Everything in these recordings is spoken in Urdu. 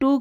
2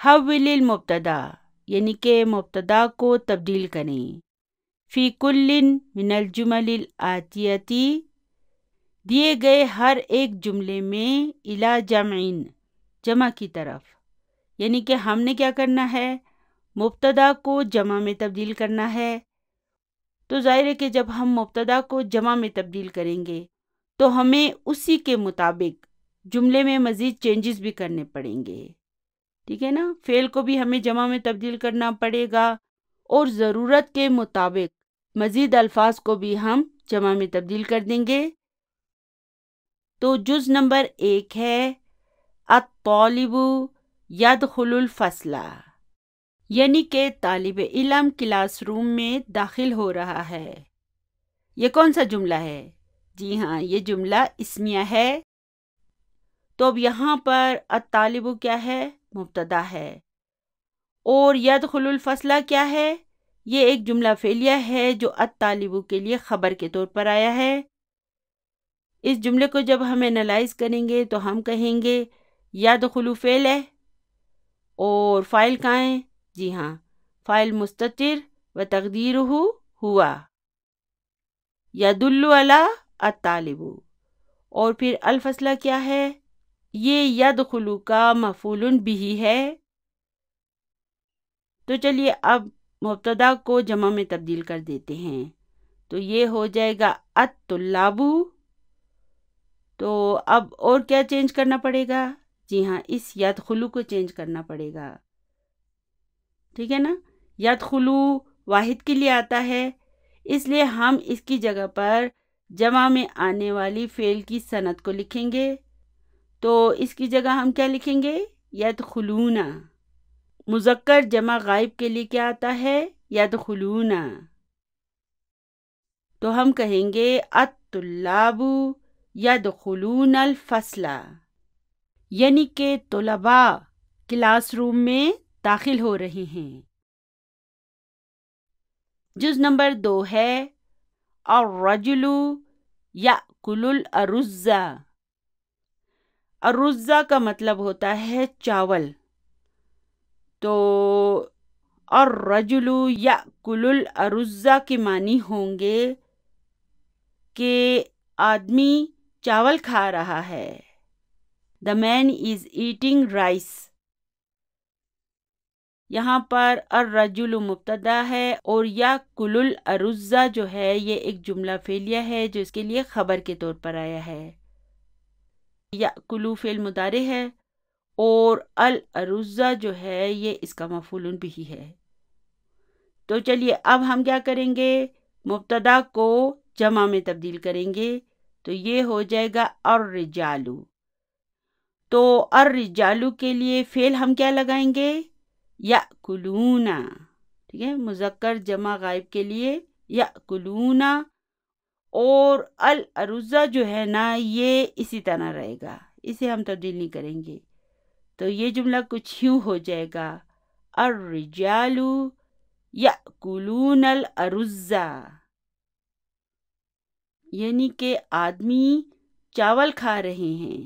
حول المبتدا یعنی کہ مبتدا کو تبدیل کریں، فی کل من الجمل الآتیتی دیے گئے ہر ایک جملے میں، الی جمعین جمع کی طرف، یعنی کہ ہم نے کیا کرنا ہے، مبتدا کو جمع میں تبدیل کرنا ہے۔ تو ظاہر ہے کہ جب ہم مبتدا کو جمع میں تبدیل کریں گے تو ہمیں اسی کے مطابق جملے میں مزید چینجز بھی کرنے پڑیں گے، ٹھیک ہے نا، فعل کو بھی ہمیں جمع میں تبدیل کرنا پڑے گا اور ضرورت کے مطابق مزید الفاظ کو بھی ہم جمع میں تبدیل کر دیں گے۔ تو جز نمبر 1 ہے الطالب یدخل الفصل، یعنی کہ طالب علم کلاس روم میں داخل ہو رہا ہے۔ یہ کون سا جملہ ہے؟ جی ہاں، یہ جملہ اسمیہ ہے۔ تو اب یہاں پر الطالب کیا ہے؟ مبتدا ہے، اور یدخل الفصل کیا ہے؟ یہ ایک جملہ فعلیہ ہے جو الطالب کے لیے خبر کے طور پر آیا ہے۔ اس جملے کو جب ہم انالائز کریں گے تو ہم کہیں گے یدخل فعل ہے اور فاعل کہاں ہے؟ جی ہاں، فاعل مستتر و تقدیرہ ہوا، یدل علی الطالب، اور پھر الفصلہ کیا ہے؟ یہ یدخل کا مفعول بہ ہے۔ تو چلیے اب مبتدا کو جمع میں تبدیل کر دیتے ہیں، تو یہ ہو جائے گا الطلاب۔ تو اب اور کیا چینج کرنا پڑے گا؟ جی ہاں، اس یدخلو کو چینج کرنا پڑے گا، ٹھیک ہے نا۔ یدخلو واحد کے لیے آتا ہے، اس لیے ہم اس کی جگہ پر جمع میں آنے والی فعل کی صنعت کو لکھیں گے۔ تو اس کی جگہ ہم کیا لکھیں گے؟ یدخلون۔ مذکر جمع غائب کے لیے کیا آتا ہے؟ یدخلون۔ تو ہم کہیں گے الطلاب یدخلون الفصل، یعنی کہ طلباء کلاس روم میں داخل ہو رہے ہیں۔ جز نمبر 2 ہے الرجل یأکل الارز۔ الرز کا مطلب ہوتا ہے چاول، تو الرجل یأکل الارز کے معنی ہوں گے کہ آدمی چاول کھا رہا ہے، The man is eating rice۔ یہاں پر الرجل مبتدا ہے اور یأکل الارز جو ہے یہ ایک جملہ فعلیہ ہے جو اس کے لیے خبر کے طور پر آیا ہے۔ یأکل فعل مضارع ہے اور الارز جو ہے یہ اس کا مفعول بھی ہے۔ تو چلیے اب ہم کیا کریں گے؟ مبتدا کو جمع میں تبدیل کریں گے، تو یہ ہو جائے گا الرجال۔ تو الرجال کے لیے فعل ہم کیا لگائیں گے؟ یأکلون، ٹھیک ہے، مذکر جمع غائب کے لیے یأکلون، اور الارز جو ہے نا یہ اسی طرح رہے گا، اسے ہم تبدیل نہیں کریں گے۔ تو یہ جملہ کچھ یوں ہو جائے گا الرجال یأکلون الارز، یعنی کہ آدمی چاول کھا رہے ہیں۔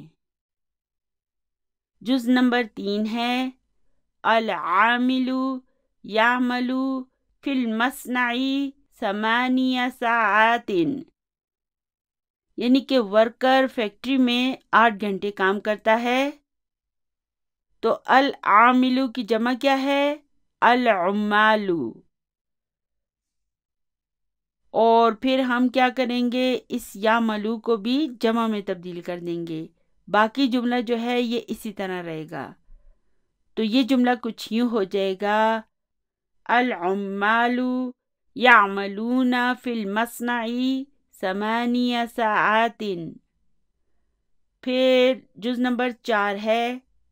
جز نمبر 3 ہے العامل یعمل فی المصنع 8 ساعات، یعنی کہ ورکر فیکٹری میں 8 گھنٹے کام کرتا ہے۔ تو العامل کی جمع کیا ہے؟ العمال، اور پھر ہم کیا کریں گے؟ اس یعملو کو بھی جمع میں تبدیل کر دیں گے، باقی جملہ جو ہے یہ اسی طرح رہے گا۔ تو یہ جملہ کچھ یوں ہو جائے گا العمال یعملون فی المصنع 8 ساعات۔ پھر جز نمبر 4 ہے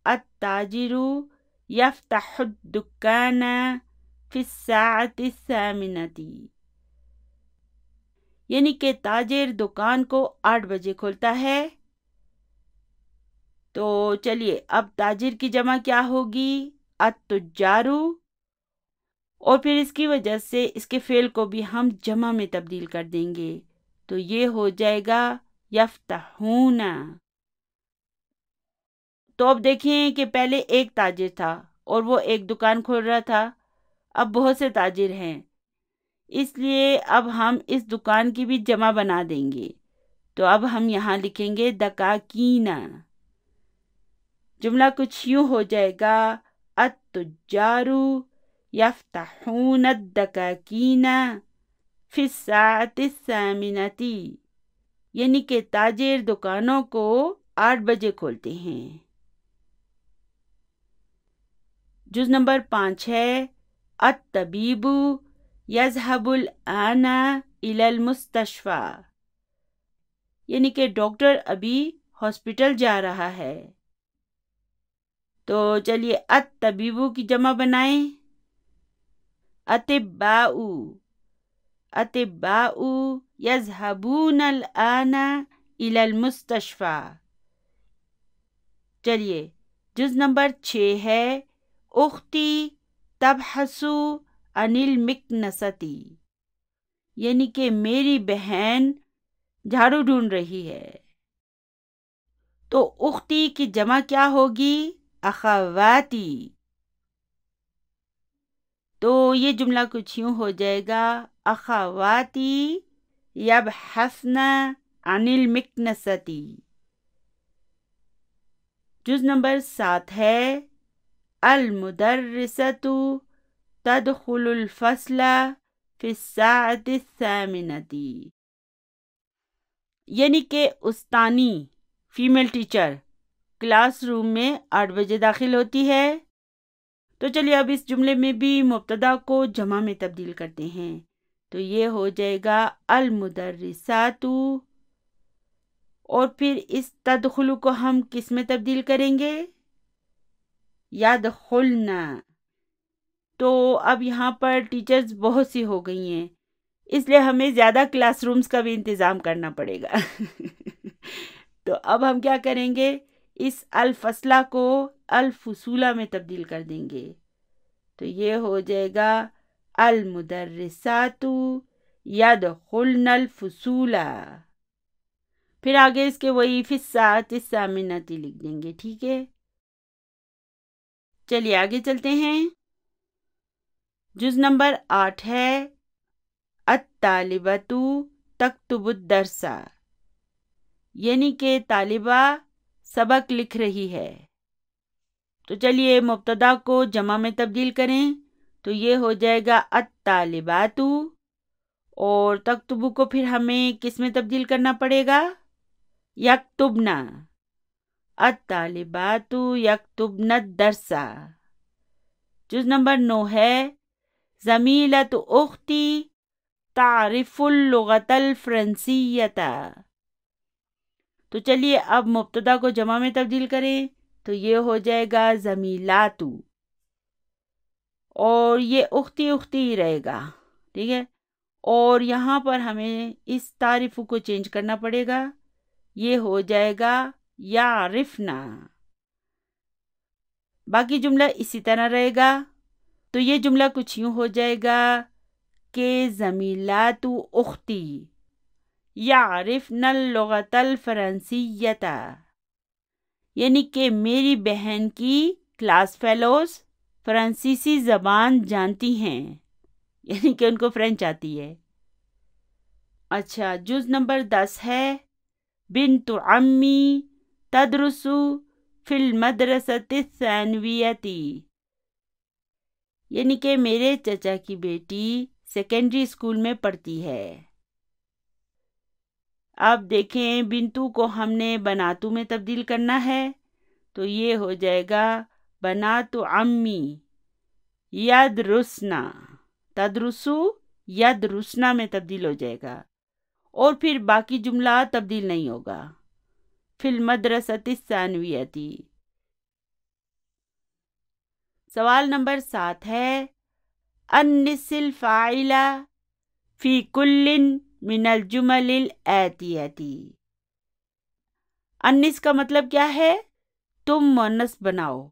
التاجر یفتح الدکان فی الساعة 8، یعنی کہ تاجر دکان کو 8 بجے کھولتا ہے۔ تو چلیے اب تاجر کی جمع کیا ہوگی؟ التجار، اور پھر اس کی وجہ سے اس کے فعل کو بھی ہم جمع میں تبدیل کر دیں گے، تو یہ ہو جائے گا یفتحون۔ تو اب دیکھیں کہ پہلے ایک تاجر تھا اور وہ ایک دکان کھول رہا تھا. اب بہت سے تاجر ہیں، اس لیے اب ہم اس دکان کی بھی جمع بنا دیں گے. تو اب ہم یہاں لکھیں گے دکاکینا. جملہ کچھ یوں ہو جائے گا: التجار یفتحون الدکاکین فی الساعة الثامنة، یعنی کہ تاجر دکانوں کو 8 بجے کھولتے ہیں. جز نمبر 5 ہے الطبیب یذهب الآن الی المستشفى، یعنی کہ ڈاکٹر ابھی ہاسپٹل جا رہا ہے. تو چلیے الطبیب کی جمع بنائیں. اطباء، اطباء یذهبون الآن الی المستشفى. چلیے جز نمبر 6 ہے اختی تبحث عن المکنسۃ، یعنی کہ میری بہن جھاڑو ڈھونڈ رہی ہے. تو اختی کی جمع کیا ہوگی؟ اخواتی. تو یہ جملہ کچھ یوں ہو جائے گا: اخواتی یبحثن عن المکنسۃ. جز نمبر 7 ہے المدرسۃ تدخل الفصل فی الساعة الثامنة، یعنی کہ استانی فیمیل ٹیچر کلاس روم میں 8 بجے داخل ہوتی ہے. تو چلیے اب اس جملے میں بھی مبتدا کو جمع میں تبدیل کرتے ہیں. تو یہ ہو جائے گا المدرسات، اور پھر اس تدخل کو ہم کس میں تبدیل کریں گے؟ یدخلنا. تو اب یہاں پر ٹیچرز بہت سی ہو گئی ہیں، اس لیے ہمیں زیادہ کلاس رومز کا بھی انتظام کرنا پڑے گا. تو اب ہم کیا کریں گے؟ اس الفصلہ کو الفصولہ میں تبدیل کر دیں گے. تو یہ ہو جائے گا المدرسات یدخلن الفصول. پھر آگے اس کے وہی فی الساعة الثامنة لکھ دیں گے. ٹھیک ہے، چلیے آگے چلتے ہیں. جز نمبر 8 ہے الطالبۃ تکتب الدرس، یعنی کہ طالبہ سبق لکھ رہی ہے. تو چلیے مبتدا کو جمع میں تبدیل کریں. تو یہ ہو جائے گا الطالبات، اور تکتب کو پھر ہمیں کس میں تبدیل کرنا پڑے گا؟ یکتبنا. الطالبات یکتبن الدرس. جز نمبر 9 ہے زمیلۃ اختی تعرف اللغۃ الفرنسیۃ. تو چلیے اب مبتدا کو جمع میں تبدیل کریں. تو یہ ہو جائے گا زمیلات، اور یہ اختی اختی ہی رہے گا. ٹھیک ہے، اور یہاں پر ہمیں اس تعریف کو چینج کرنا پڑے گا. یہ ہو جائے گا یعرفنا. باقی جملہ اسی طرح رہے گا. تو یہ جملہ کچھ یوں ہو جائے گا کہ زمیلات اختی یعرفن اللغۃ الفرنسیۃ، یعنی کہ میری بہن کی کلاس فیلوز فرانسیسی زبان جانتی ہیں، یعنی کہ ان کو فرینچ آتی ہے. اچھا، جز نمبر 10 ہے بنت عمی تدرس فی المدرسۃ الثانویۃ، یعنی کہ میرے چچا کی بیٹی سیکنڈری اسکول میں پڑھتی ہے. اب دیکھیں بنتو کو ہم نے بناتو میں تبدیل کرنا ہے. تو یہ ہو جائے گا بنات عمی یدرسنا. تدرسو یدرسنا میں تبدیل ہو جائے گا، اور پھر باقی جملہ تبدیل نہیں ہوگا. فی المدرسۃ الثانویۃ. سوال نمبر 7 ہے انس الفاعل فی کل من الجمل الآتیۃ. انس کا مطلب کیا ہے؟ تم مؤنث بناؤ،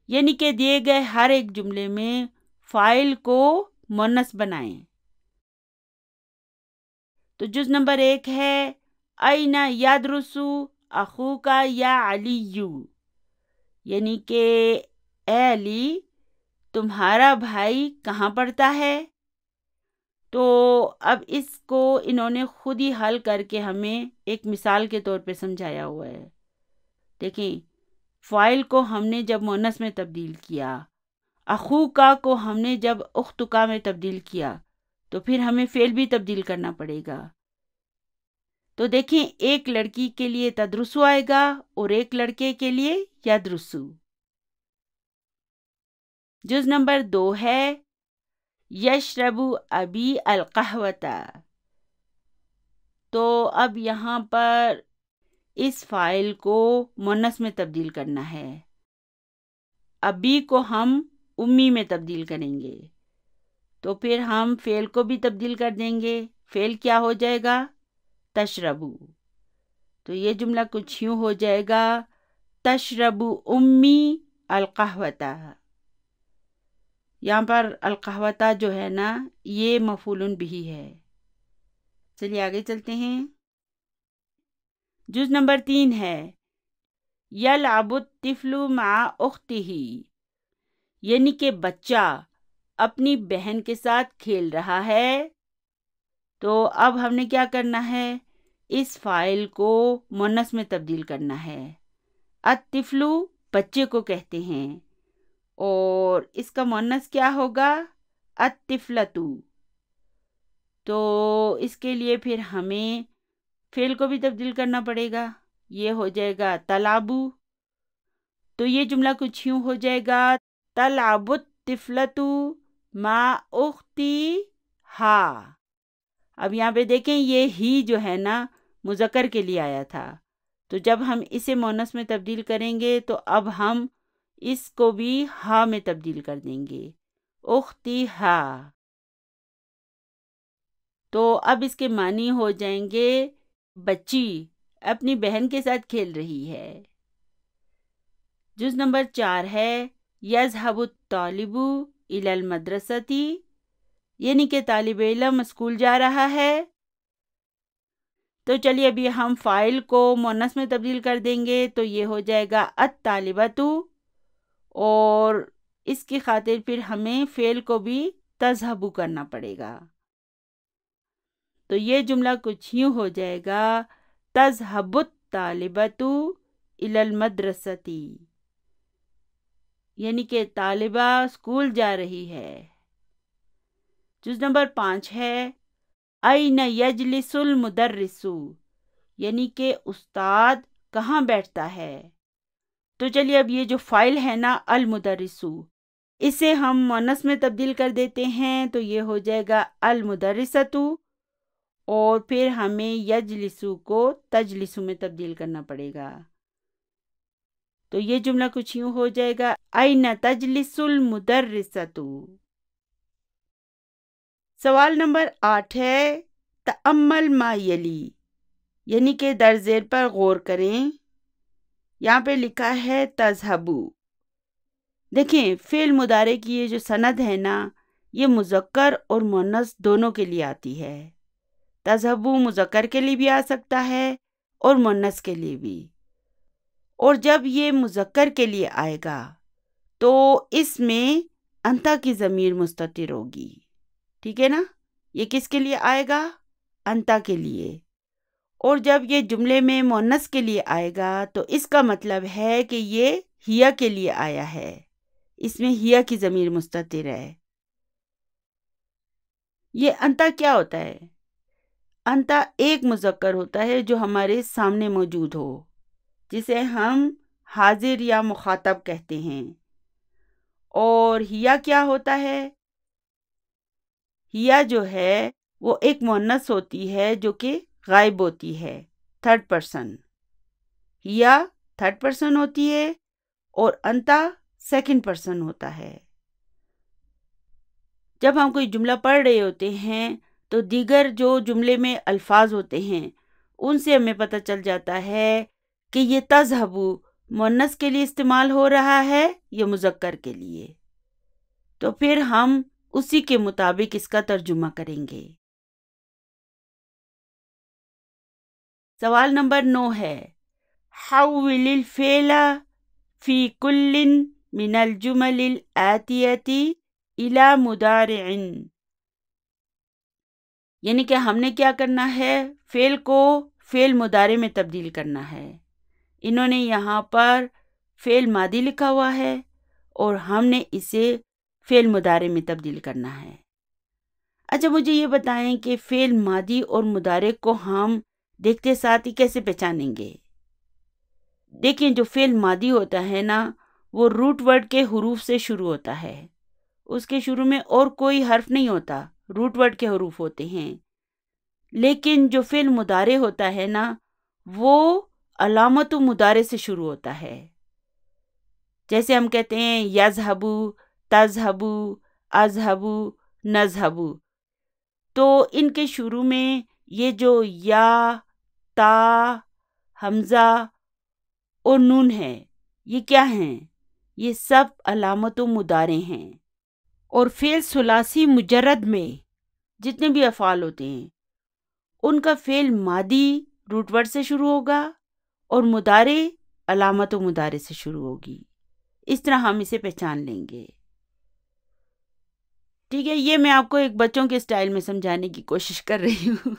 یعنی کہ دیے گئے ہر ایک جملے میں فاعل کو مؤنث بنائیں. تو جز نمبر 1 ہے این یدرس اخوک یا علی، یعنی کہ اے علی تمہارا بھائی کہاں پڑھتا ہے؟ تو اب اس کو انہوں نے خود ہی حل کر کے ہمیں ایک مثال کے طور پہ سمجھایا ہوا ہے. دیکھیں، فاعل کو ہم نے جب مؤنث میں تبدیل کیا، اخوکا کو ہم نے جب اختکا میں تبدیل کیا، تو پھر ہمیں فعل بھی تبدیل کرنا پڑے گا. تو دیکھیں، ایک لڑکی کے لیے تدرسو آئے گا اور ایک لڑکے کے لیے یدرسو. جز نمبر 2 ہے یشرب ابی القہوۃ. تو اب یہاں پر اس فاعل کو مؤنث میں تبدیل کرنا ہے. ابی کو ہم امی میں تبدیل کریں گے، تو پھر ہم فعل کو بھی تبدیل کر دیں گے. فعل کیا ہو جائے گا؟ تشربو. تو یہ جملہ کچھ یوں ہو جائے گا، تشربو امی القہوۃ. یہاں پر القہوۃ جو ہے نا، یہ مفعول بہ ہے. چلیے آگے چلتے ہیں. جز نمبر 3 ہے یلعب الطفل مع اختہ، یعنی کہ بچہ اپنی بہن کے ساتھ کھیل رہا ہے. تو اب ہم نے کیا کرنا ہے؟ اس فاعل کو مؤنث میں تبدیل کرنا ہے. الطفل بچے کو کہتے ہیں، اور اس کا مؤنث کیا ہوگا؟ الطفلۃ. تو اس کے لیے پھر ہمیں فعل کو بھی تبدیل کرنا پڑے گا. یہ ہو جائے گا تلعبو. تو یہ جملہ کچھ یوں ہو جائے گا، تلعب الطفلۃ مع اختہا. اب یہاں پہ دیکھیں، یہ ہی جو ہے نا مذکر کے لیے آیا تھا، تو جب ہم اسے مؤنث میں تبدیل کریں گے تو اب ہم اس کو بھی ہا میں تبدیل کر دیں گے، اختہا. تو اب اس کے معنی ہو جائیں گے بچی اپنی بہن کے ساتھ کھیل رہی ہے. جز نمبر 4 ہے یذهب الطالب الی المدرسۃ، یعنی کہ طالب علم اسکول جا رہا ہے. تو چلیے ابھی ہم فاعل کو مؤنث میں تبدیل کر دیں گے، تو یہ ہو جائے گا الطالبۃ، اور اس کی خاطر پھر ہمیں فعل کو بھی تذهب کرنا پڑے گا. تو یہ جملہ کچھ یوں ہو جائے گا، تذهب الطالبۃ الی المدرسۃ، یعنی کہ طالبہ اسکول جا رہی ہے. جز نمبر 5 ہے این یجلس المدرس، یعنی کہ استاد کہاں بیٹھتا ہے. تو چلیے اب یہ جو فاعل ہے نا المدرس، اسے ہم مؤنث میں تبدیل کر دیتے ہیں، تو یہ ہو جائے گا المدرسۃ، اور پھر ہمیں یجلسو کو تجلسو میں تبدیل کرنا پڑے گا. تو یہ جملہ کچھ یوں ہو جائے گا، این تجلس المدرسۃ. سوال نمبر 8 ہے تأمل ما یلی، یعنی کہ درج ذیل پر غور کریں. یہاں پہ لکھا ہے تذهبو. دیکھیں، فعل مضارع کی یہ جو سند ہے نا، یہ مذکر اور مؤنث دونوں کے لیے آتی ہے. تذهبو مذکر کے لیے بھی آ سکتا ہے اور مؤنث کے لیے بھی. اور جب یہ مذکر کے لیے آئے گا تو اس میں انتا کی ضمیر مستتر ہوگی. ٹھیک ہے نا؟ یہ کس کے لیے آئے گا؟ انتا کے لیے. اور جب یہ جملے میں مؤنث کے لیے آئے گا تو اس کا مطلب ہے کہ یہ ہیا کے لیے آیا ہے، اس میں ہیا کی ضمیر مستتر ہے. یہ انتا کیا ہوتا ہے؟ انتا ایک مذکر ہوتا ہے جو ہمارے سامنے موجود ہو، جسے ہم حاضر یا مخاطب کہتے ہیں. اور ہیا کیا ہوتا ہے؟ ہیا جو ہے وہ ایک مؤنث ہوتی ہے جو کہ غائب ہوتی ہے، تھرڈ پرسن. ہیا تھرڈ پرسن ہوتی ہے اور انتا سیکنڈ پرسن ہوتا ہے. جب ہم کوئی جملہ پڑھ رہے ہوتے ہیں تو دیگر جو جملے میں الفاظ ہوتے ہیں ان سے ہمیں پتہ چل جاتا ہے کہ یہ تذهبو مؤنث کے لیے استعمال ہو رہا ہے یا مذکر کے لیے. تو پھر ہم اسی کے مطابق اس کا ترجمہ کریں گے. سوال نمبر 9 ہے حول الفعل فی کل من الجمل الآتیتی الی مضارع، یعنی کہ ہم نے کیا کرنا ہے، فعل کو فعل مضارع میں تبدیل کرنا ہے۔ انہوں نے یہاں پر فعل ماضی لکھا ہوا ہے اور ہم نے اسے فعل مضارع میں تبدیل کرنا ہے۔ اچھا مجھے یہ بتائیں کہ فعل ماضی اور مضارع کو ہم دیکھتے ساتھ ہی کیسے پہچانیں گے؟ دیکھیں جو فعل ماضی ہوتا ہے نا، وہ روٹ ورڈ کے حروف سے شروع ہوتا ہے، اس کے شروع میں اور کوئی حرف نہیں ہوتا، روٹ ورڈ کے حروف ہوتے ہیں۔ لیکن جو فعل مضارع ہوتا ہے نا، وہ علامت و مضارع سے شروع ہوتا ہے۔ جیسے ہم کہتے ہیں یذهبو، تذهبو، اذهبو، نذهبو، تو ان کے شروع میں یہ جو یا، تا، حمزہ اور نون ہے، یہ کیا ہیں؟ یہ سب علامت و مضارع ہیں۔ اور فعل ثلاثی مجرد میں جتنے بھی افعال ہوتے ہیں ان کا فعل ماضی روٹ ورڈ سے شروع ہوگا اور مضارع علامت و مضارع سے شروع ہوگی۔ اس طرح ہم اسے پہچان لیں گے۔ ٹھیک ہے، یہ میں آپ کو ایک بچوں کے سٹائل میں سمجھانے کی کوشش کر رہی ہوں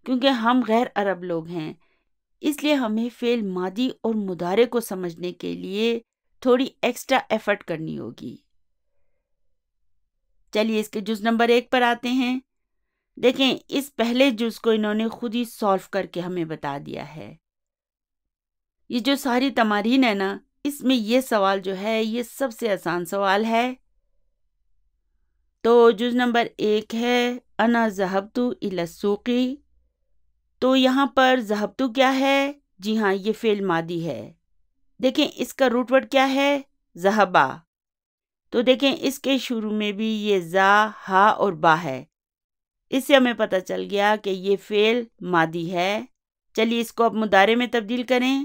کیونکہ ہم غیر عرب لوگ ہیں، اس لیے ہمیں فعل ماضی اور مضارع کو سمجھنے کے لیے تھوڑی ایکسٹرا ایفرٹ کرنی ہوگی۔ چلیے اس کے جز نمبر 1 پر آتے ہیں۔ دیکھیں اس پہلے جز کو انہوں نے خود ہی سالو کر کے ہمیں بتا دیا ہے۔ یہ جو ساری تمارین ہے نا، اس میں یہ سوال جو ہے یہ سب سے آسان سوال ہے۔ تو جز نمبر 1 ہے انا ذهبت الى السوق، تو یہاں پر ذهبت کیا ہے؟ جی ہاں، یہ فعل ماضی ہے۔ دیکھیں اس کا روٹ ورڈ کیا ہے؟ ذهبا، تو دیکھیں اس کے شروع میں بھی یہ زا، ہا اور با ہے، اس سے ہمیں پتہ چل گیا کہ یہ فعل ماضی ہے۔ چلیے اس کو اب مضارع میں تبدیل کریں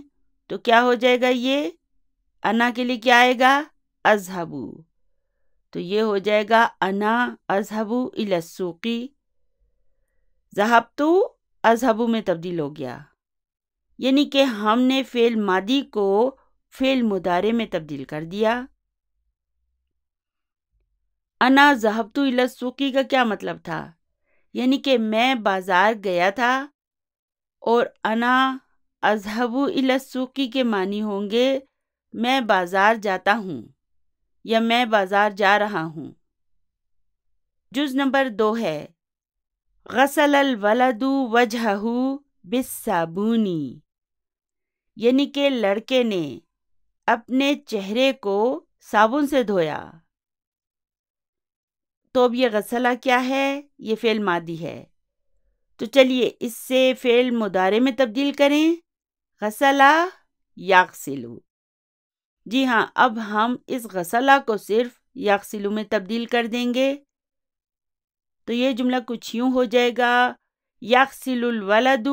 تو کیا ہو جائے گا؟ یہ انا کے لیے کیا آئے گا؟ اذهبو، تو یہ ہو جائے گا انا اذهب الى السوق، ذهبت اذهب میں تبدیل ہو گیا، یعنی کہ ہم نے فعل ماضی کو فعل مضارع میں تبدیل کر دیا۔ انا ذهبت الى السوق کا کیا مطلب تھا؟ یعنی کہ میں بازار گیا تھا، اور انا اذهب الى السوق کے معنی ہوں گے میں بازار جاتا ہوں یا میں بازار جا رہا ہوں۔ جز نمبر 2 ہے غسل الولد وجهه بالصابون، یعنی کہ لڑکے نے اپنے چہرے کو صابن سے دھویا۔ تو اب یہ غسلہ کیا ہے؟ یہ فعل ماضی ہے، تو چلیے اس سے فعل مضارع میں تبدیل کریں، غسلہ یغسلو۔ جی ہاں، اب ہم اس غسلہ کو صرف یغسلو میں تبدیل کر دیں گے، تو یہ جملہ کچھ یوں ہو جائے گا یغسل الولد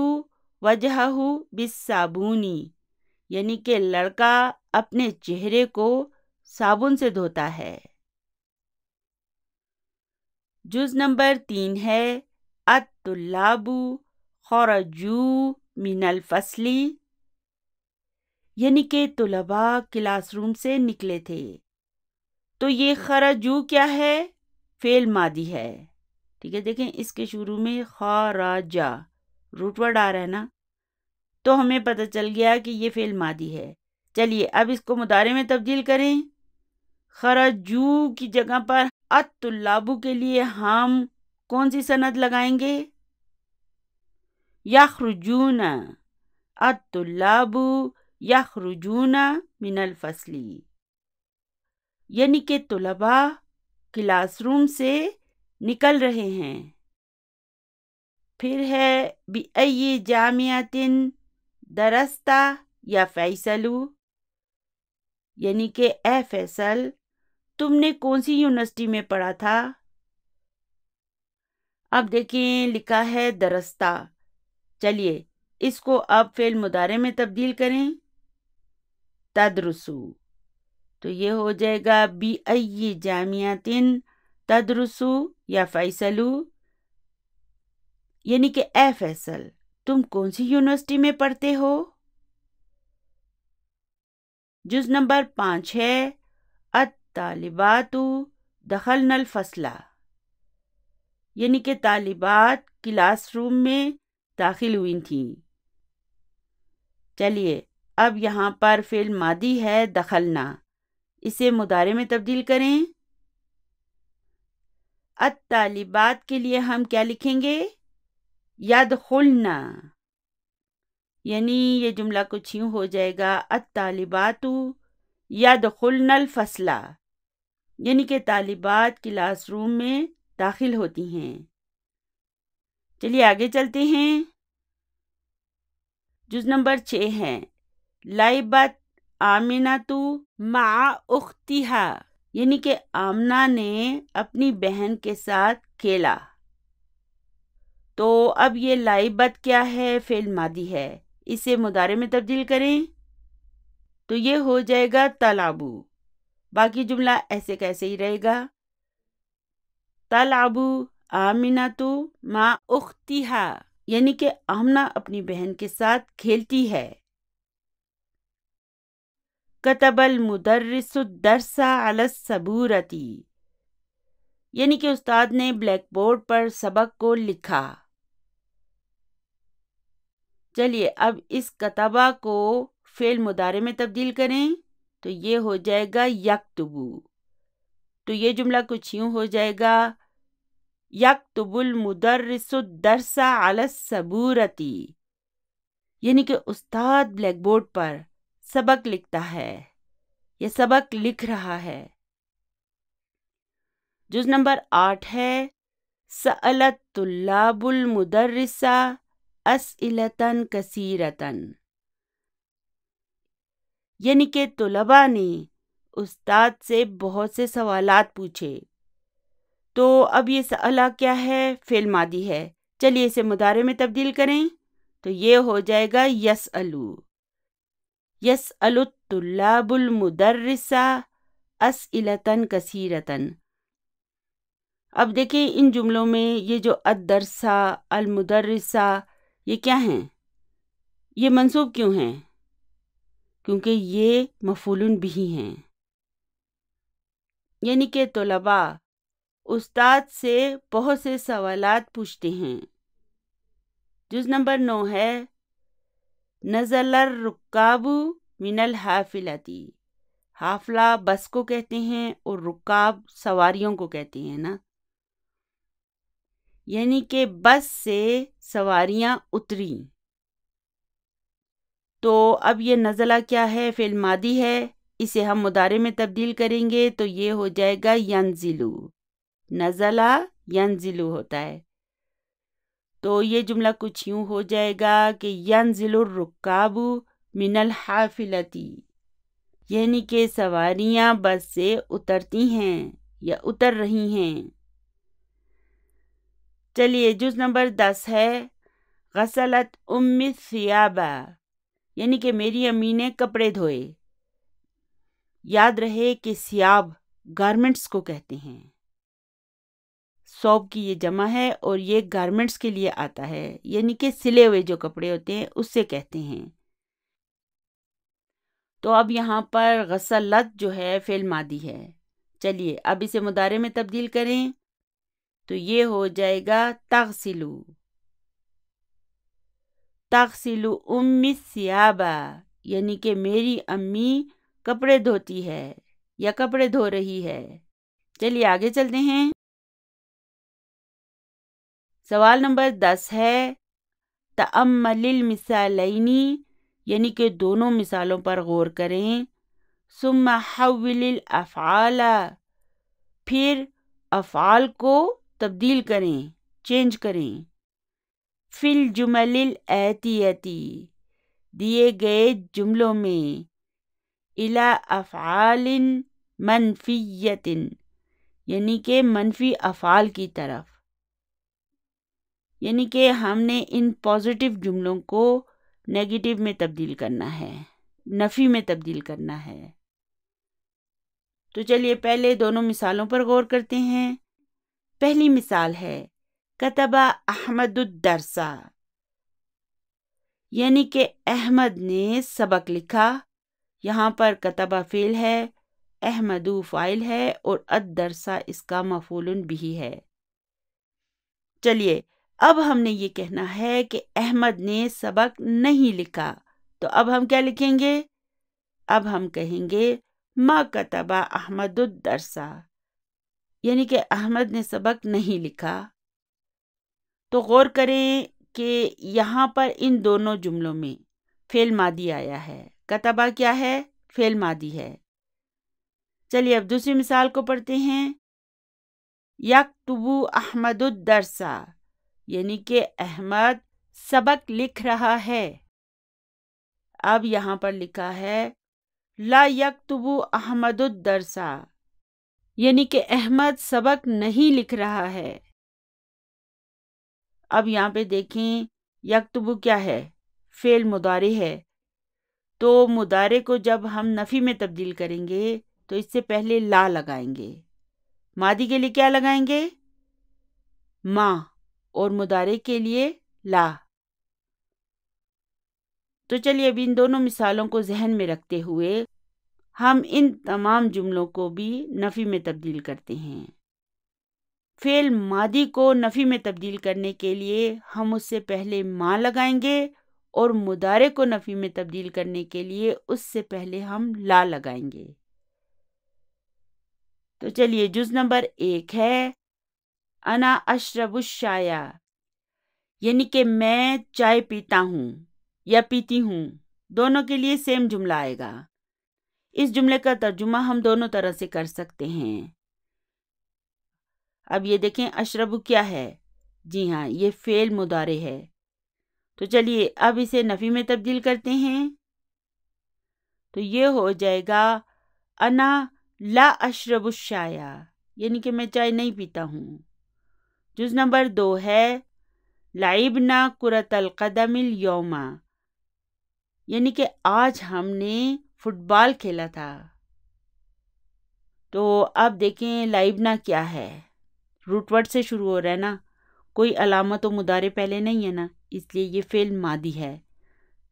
وجهه بالصابون، یعنی کہ لڑکا اپنے چہرے کو صابن سے دھوتا ہے۔ جز نمبر 3 ہے الطلاب خرجوا من الفصل، یعنی کہ طلباء کلاس روم سے نکلے تھے۔ تو یہ خرجو کیا ہے؟ فعل ماضی ہے۔ ٹھیک ہے، دیکھیں اس کے شروع میں خراجا روٹ ورڈ آ رہا ہے نا، تو ہمیں پتہ چل گیا کہ یہ فعل ماضی ہے۔ چلیے اب اس کو مضارع میں تبدیل کریں، خرجو کی جگہ پر الطلاب کے لیے ہم کون سی سند لگائیں گے؟ یخرجون، الطلاب یخرجون من الفصل، یعنی کہ طلباء کلاس روم سے نکل رہے ہیں۔ پھر ہے بِأَيِّ جامعۃ درست یا فیصل، یعنی کہ اے فیصل تم نے کون سی یونیورسٹی میں پڑھا تھا؟ اب دیکھیں لکھا ہے درستہ، چلیے اس کو اب فعل مضارع میں تبدیل کریں، تدرسو، تو یہ ہو جائے گا بِأَيِّ جامعۃ تدرس یا فیصلو، یعنی کہ اے فیصل تم کون سی یونیورسٹی میں پڑھتے ہو؟ جز نمبر 5 ہے الطالبات دخلن الفصل، یعنی کہ طالبات کلاس روم میں داخل ہوئی تھیں۔ چلیے اب یہاں پر فعل ماضی ہے دخلنا، اسے مضارع میں تبدیل کریں۔ الطالبات کے لیے ہم کیا لکھیں گے؟ یدخلنا، یعنی یہ جملہ کچھ یوں ہو جائے گا الطالبات یدخلن الفصل، یعنی کہ طالبات کلاس روم میں داخل ہوتی ہیں۔ چلیے آگے چلتے ہیں۔ جز نمبر 6 ہے لعبت آمنۃ مع اختہا، یعنی کہ آمنہ نے اپنی بہن کے ساتھ کھیلا۔ تو اب یہ لعبت کیا ہے؟ فعل ماضی ہے، اسے مضارع میں تبدیل کریں تو یہ ہو جائے گا تلعبو۔ باقی جملہ ایسے کیسے ہی رہے گا، تلعبو آمنۃ مع اختہا، یعنی کہ آمنہ اپنی بہن کے ساتھ کھیلتی ہے۔ کتب المدرس الدرس علی السبورۃ، یعنی کہ استاد نے بلیک بورڈ پر سبق کو لکھا۔ چلیے اب اس کتبہ کو فعل مضارع میں تبدیل کریں تو یہ ہو جائے گا یکتبو۔ تو یہ جملہ کچھ یوں ہو جائے گا یکتب المدرس الدرس علی السبورۃ، یعنی کہ استاد بلیک بورڈ پر سبق لکھتا ہے یا سبق لکھ رہا ہے۔ جز نمبر 8 ہے سألت طلاب المدرس اسئلۃ کثیرۃ، یعنی کہ طلباء نے استاد سے بہت سے سوالات پوچھے۔ تو اب یہ سألہ کیا ہے؟ فعل ماضی ہے، چلیے اسے مضارع میں تبدیل کریں تو یہ ہو جائے گا یسألو۔ یسأل الطلاب المدرس اسئلۃ کثیرۃ۔ اب دیکھیں ان جملوں میں یہ جو الدرسہ المدرسہ یہ کیا ہیں؟ یہ منصوب کیوں ہیں؟ کیونکہ یہ مفعول بہ ہیں، یعنی کہ طلباء استاد سے بہت سے سوالات پوچھتے ہیں۔ جز نمبر 9 ہے نزل الرکاب من الحافلۃ، حافلہ بس کو کہتے ہیں اور رکاب سواریوں کو کہتے ہیں نا، یعنی کہ بس سے سواریاں اتری۔ تو اب یہ نزلہ کیا ہے؟ فعل ماضی ہے، اسے ہم مضارع میں تبدیل کریں گے تو یہ ہو جائے گا ینزلو۔ نزلہ ینزلو ہوتا ہے، تو یہ جملہ کچھ یوں ہو جائے گا کہ ینزل الرکاب من الحافلۃ، یعنی کہ سواریاں بس سے اترتی ہیں یا اتر رہی ہیں۔ چلیے جز نمبر 10 ہے غسلت امی الثیاب، یعنی کہ میری امی نے کپڑے دھوئے۔ یاد رہے کہ ثیاب گارمنٹس کو کہتے ہیں، ثوب کی یہ جمع ہے اور یہ گارمنٹس کے لیے آتا ہے، یعنی کہ سلے ہوئے جو کپڑے ہوتے ہیں اس سے کہتے ہیں۔ تو اب یہاں پر غسلت جو ہے فعل ماضی ہے، چلیے اب اسے مضارع میں تبدیل کریں تو یہ ہو جائے گا تغسلو۔ تغسل امی الثیاب، یعنی کہ میری امی کپڑے دھوتی ہے یا کپڑے دھو رہی ہے۔ چلیے آگے چلتے ہیں۔ سوال نمبر 10 ہے تأمل المثالین، یعنی کہ دونوں مثالوں پر غور کریں۔ ثم حول الافعال، پھر افعال کو تبدیل کریں، چینج کریں۔ فی الجمل الآتیتی، دیے گئے جملوں میں، الی افعال منفیۃ، یعنی کہ منفی افعال کی طرف، یعنی کہ ہم نے ان پازیٹیو جملوں کو نیگیٹو میں تبدیل کرنا ہے، نفی میں تبدیل کرنا ہے۔ تو چلیے پہلے دونوں مثالوں پر غور کرتے ہیں۔ پہلی مثال ہے کتب احمد الدرس، یعنی کہ احمد نے سبق لکھا یہاں پر کتبہ فعل ہے، احمدو فاعل ہے اور الدرسہ اس کا مفعول بھی ہے۔ چلیے اب ہم نے یہ کہنا ہے کہ احمد نے سبق نہیں لکھا، تو اب ہم کیا لکھیں گے؟ اب ہم کہیں گے ما کتبہ احمد الدرسہ، یعنی کہ احمد نے سبق نہیں لکھا۔ تو غور کریں کہ یہاں پر ان دونوں جملوں میں فعل ماضی آیا ہے، کتبہ کیا ہے؟ فعل ماضی ہے۔ چلیے اب دوسری مثال کو پڑھتے ہیں۔ یکتب احمد الدرسہ، یعنی کہ احمد سبق لکھ رہا ہے۔ اب یہاں پر لکھا ہے لا یکتب احمد الدرسہ، یعنی کہ احمد سبق نہیں لکھ رہا ہے۔ اب یہاں پہ دیکھیں یکتب کیا ہے؟ فعل مضارع ہے، تو مضارع کو جب ہم نفی میں تبدیل کریں گے تو اس سے پہلے لا لگائیں گے۔ ماضی کے لیے کیا لگائیں گے؟ ما، اور مضارع کے لیے لا۔ تو چلیے اب ان دونوں مثالوں کو ذہن میں رکھتے ہوئے ہم ان تمام جملوں کو بھی نفی میں تبدیل کرتے ہیں۔ فعل ماضی کو نفی میں تبدیل کرنے کے لیے ہم اس سے پہلے ما لگائیں گے، اور مضارع کو نفی میں تبدیل کرنے کے لیے اس سے پہلے ہم لا لگائیں گے۔ تو چلیے جز نمبر 1 ہے انا اشرب الشائی، یعنی کہ میں چائے پیتا ہوں یا پیتی ہوں، دونوں کے لیے سیم جملہ آئے گا۔ اس جملے کا ترجمہ ہم دونوں طرح سے کر سکتے ہیں۔ اب یہ دیکھیں اشرب کیا ہے؟ جی ہاں، یہ فعل مضارع ہے۔ تو چلیے اب اسے نفی میں تبدیل کرتے ہیں، تو یہ ہو جائے گا انا لا اشرب الشائی، یعنی کہ میں چائے نہیں پیتا ہوں۔ جز نمبر 2 ہے لعبنا کرۃ القدم اليوم، یعنی کہ آج ہم نے فٹ بال کھیلا تھا۔ تو اب دیکھیں لعبنا کیا ہے؟ روٹ ورڈ سے شروع ہو رہا ہے نا، کوئی علامت و مضارع پہلے نہیں ہے نا، اس لیے یہ فعل ماضی ہے۔